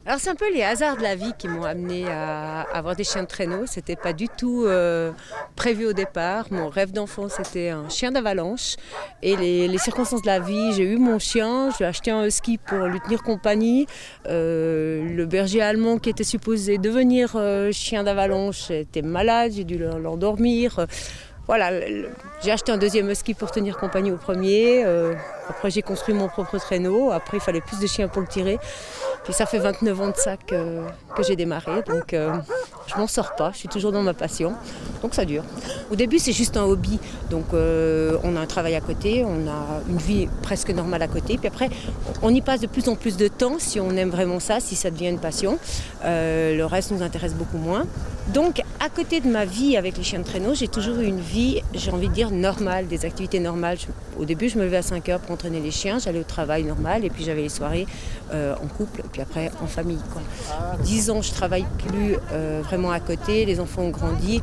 Alors c'est un peu les hasards de la vie qui m'ont amené à avoir des chiens de traîneau. C'était pas du tout prévu au départ. Mon rêve d'enfant c'était un chien d'avalanche. Et les circonstances de la vie, j'ai eu mon chien, j'ai acheté un husky pour lui tenir compagnie. Le berger allemand qui était supposé devenir chien d'avalanche était malade, j'ai dû l'endormir. Voilà, j'ai acheté un deuxième husky pour tenir compagnie au premier. Après j'ai construit mon propre traîneau. Après il fallait plus de chiens pour le tirer. Puis ça fait 29 ans de ça que j'ai démarré, donc je m'en sors pas, je suis toujours dans ma passion, donc ça dure. Au début c'est juste un hobby, donc on a un travail à côté, on a une vie presque normale à côté, puis après on y passe de plus en plus de temps si on aime vraiment ça, si ça devient une passion. Le reste nous intéresse beaucoup moins. Donc à côté de ma vie avec les chiens de traîneau, j'ai toujours eu une vie, j'ai envie de dire normale, des activités normales. Au début je me levais à 5 heures pour entraîner les chiens, j'allais au travail normal et puis j'avais les soirées en couple. Puis après en famille, quoi. 10 ans je travaille plus vraiment à côté, les enfants ont grandi.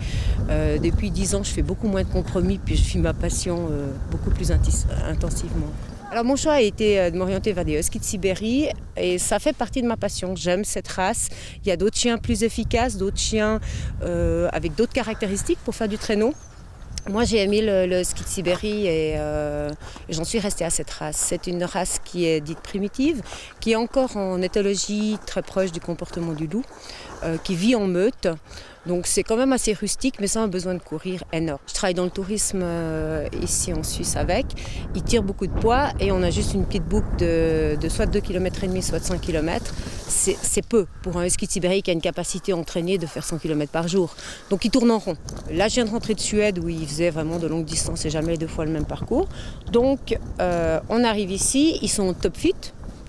Depuis 10 ans je fais beaucoup moins de compromis, puis je vis ma passion beaucoup plus intensivement. Alors mon choix a été de m'orienter vers des huskies de Sibérie et ça fait partie de ma passion. J'aime cette race. Il y a d'autres chiens plus efficaces, d'autres chiens avec d'autres caractéristiques pour faire du traîneau. Moi j'ai aimé le husky de Sibérie et j'en suis restée à cette race. C'est une race qui est dite primitive, qui est encore en éthologie très proche du comportement du loup, qui vit en meute. Donc c'est quand même assez rustique, mais ça a un besoin de courir énorme. Je travaille dans le tourisme ici en Suisse avec. Il tire beaucoup de poids et on a juste une petite boucle de soit 2,5 km, soit 5 km. C'est peu pour un husky de Sibérie qui a une capacité entraînée de faire 100 km par jour. Donc il tourne en rond. Là je viens de rentrer de Suède où il faisait vraiment de longues distances et jamais 2 fois le même parcours. Donc on arrive ici, ils sont top fit.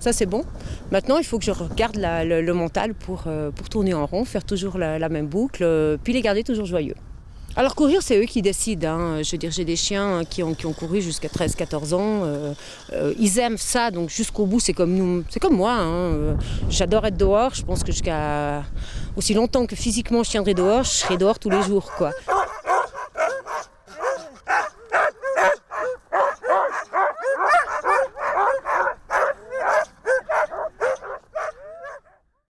Ça c'est bon. Maintenant il faut que je regarde le mental pour tourner en rond, faire toujours la même boucle, puis les garder toujours joyeux. Alors courir c'est eux qui décident, hein. Je veux dire j'ai des chiens qui ont couru jusqu'à 13-14 ans, ils aiment ça donc jusqu'au bout c'est comme moi, hein. J'adore être dehors, je pense que jusqu'à aussi longtemps que physiquement je tiendrai dehors, je serai dehors tous les jours, quoi.